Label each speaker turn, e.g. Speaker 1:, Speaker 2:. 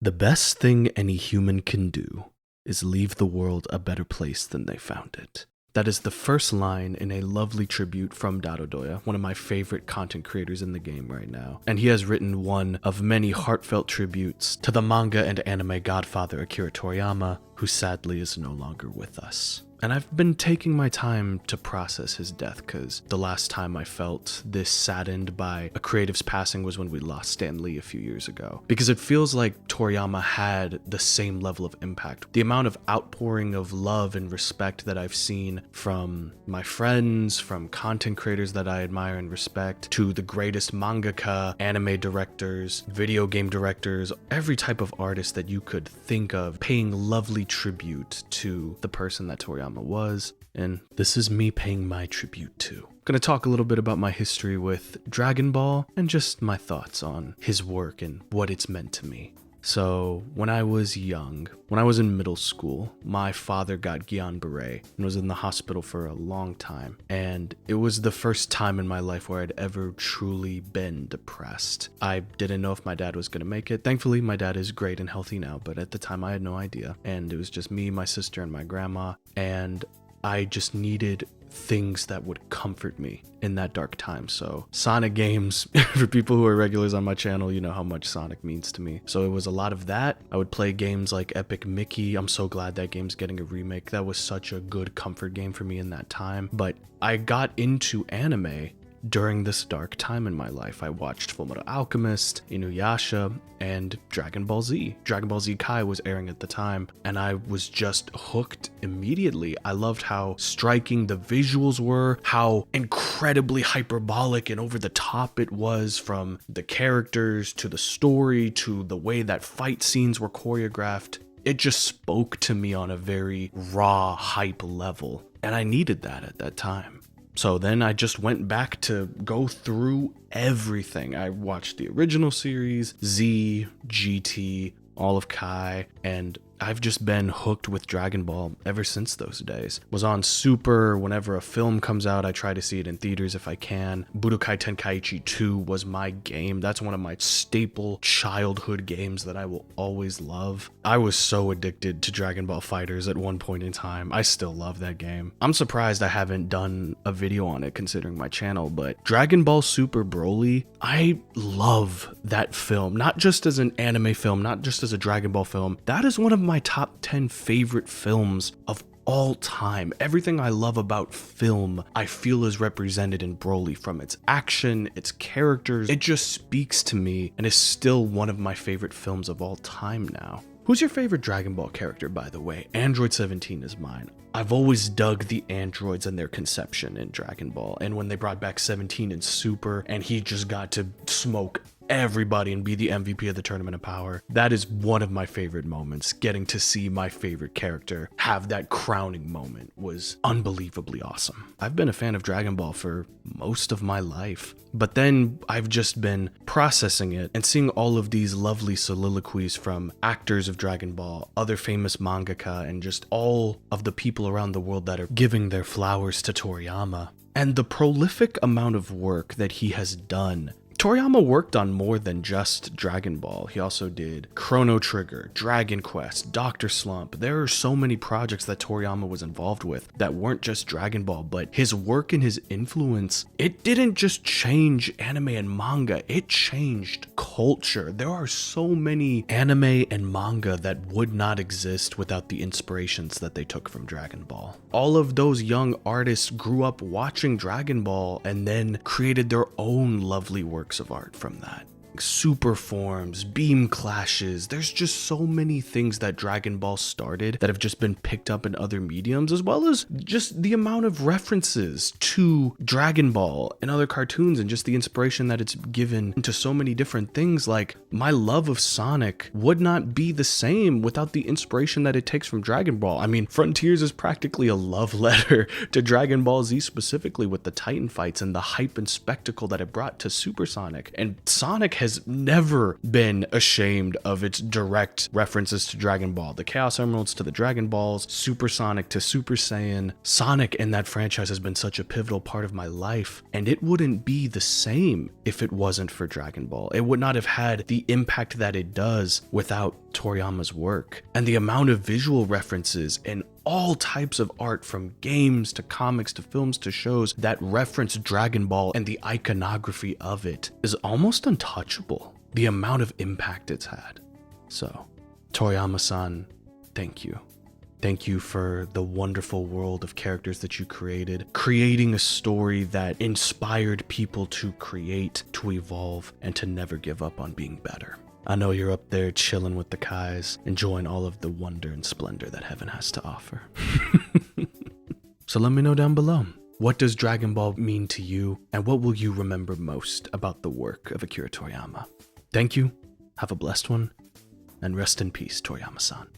Speaker 1: The best thing any human can do is leave the world a better place than they found it. That is the first line in a lovely tribute from Dadodoya, one of my favorite content creators in the game right now. And he has written one of many heartfelt tributes to the manga and anime godfather Akira Toriyama, who sadly is no longer with us. And I've been taking my time to process his death, because the last time I felt this saddened by a creative's passing was when we lost Stan Lee a few years ago. Because it feels like Toriyama had the same level of impact. The amount of outpouring of love and respect that I've seen from my friends, from content creators that I admire and respect, to the greatest mangaka, anime directors, video game directors, every type of artist that you could think of, paying lovely tribute to the person that Toriyama was, and this is me paying my tribute too. I'm gonna talk a little bit about my history with Dragon Ball and just my thoughts on his work and what it's meant to me. So, when I was young, when I was in middle school, my father got Guillain-Barré and was in the hospital for a long time. And it was the first time in my life where I'd ever truly been depressed. I didn't know if my dad was going to make it. Thankfully, my dad is great and healthy now, but at the time I had no idea. And it was just me, my sister, and my grandma. And I just needed things that would comfort me in that dark time. So Sonic games, for people who are regulars on my channel, you know how much Sonic means to me. So it was a lot of that. I would play games like Epic Mickey. I'm so glad that game's getting a remake. That was such a good comfort game for me in that time. But I got into anime during this dark time in my life. I watched Fullmetal Alchemist, Inuyasha, and Dragon Ball Z. Dragon Ball Z Kai was airing at the time, and I was just hooked immediately. I loved how striking the visuals were, how incredibly hyperbolic and over the top it was, from the characters to the story to the way that fight scenes were choreographed. It just spoke to me on a very raw hype level, and I needed that at that time. So then I just went back to go through everything. I watched the original series, Z, GT, all of Kai, and I've just been hooked with Dragon Ball ever since those days. Was on Super. Whenever a film comes out, I try to see it in theaters if I can. Budokai Tenkaichi 2 was my game. That's one of my staple childhood games that I will always love. I was so addicted to Dragon Ball FighterZ at one point in time. I still love that game. I'm surprised I haven't done a video on it considering my channel, but Dragon Ball Super Broly, I love that film. Not just as an anime film, not just as a Dragon Ball film. That is one of my top 10 favorite films of all time. Everything I love about film, I feel is represented in Broly, from its action, its characters. It just speaks to me and is still one of my favorite films of all time now. Who's your favorite Dragon Ball character, by the way? Android 17 is mine. I've always dug the androids and their conception in Dragon Ball, and when they brought back 17 in Super and he just got to smoke everybody and be the MVP of the Tournament of Power, that is one of my favorite moments. Getting to see my favorite character have that crowning moment was unbelievably awesome. I've been a fan of Dragon Ball for most of my life, but then I've just been processing it and seeing all of these lovely soliloquies from actors of Dragon Ball, other famous mangaka, and just all of the people around the world that are giving their flowers to Toriyama, and the prolific amount of work that he has done. Toriyama worked on more than just Dragon Ball. He also did Chrono Trigger, Dragon Quest, Dr. Slump. There are so many projects that Toriyama was involved with that weren't just Dragon Ball, but his work and his influence, it didn't just change anime and manga, it changed culture. There are so many anime and manga that would not exist without the inspirations that they took from Dragon Ball. All of those young artists grew up watching Dragon Ball and then created their own lovely works of art from that. Super forms, beam clashes. There's just so many things that Dragon Ball started that have just been picked up in other mediums, as well as just the amount of references to Dragon Ball and other cartoons, and just the inspiration that it's given to so many different things. Like, my love of Sonic would not be the same without the inspiration that it takes from Dragon Ball. I mean, Frontiers is practically a love letter to Dragon Ball Z, specifically with the Titan fights and the hype and spectacle that it brought to Super Sonic. And Sonic has has never been ashamed of its direct references to Dragon Ball. The Chaos Emeralds to the Dragon Balls, Super Sonic to Super Saiyan. Sonic in that franchise has been such a pivotal part of my life, and it wouldn't be the same if it wasn't for Dragon Ball. It would not have had the impact that it does without Toriyama's work. And the amount of visual references and all types of art, from games to comics to films to shows, that reference Dragon Ball and the iconography of it is almost untouchable. The amount of impact it's had. So, Toriyama-san, thank you. Thank you for the wonderful world of characters that you created, creating a story that inspired people to create, to evolve, and to never give up on being better. I know you're up there chilling with the Kais, enjoying all of the wonder and splendor that heaven has to offer. So let me know down below, what does Dragon Ball mean to you, and what will you remember most about the work of Akira Toriyama? Thank you, have a blessed one, and rest in peace, Toriyama-san.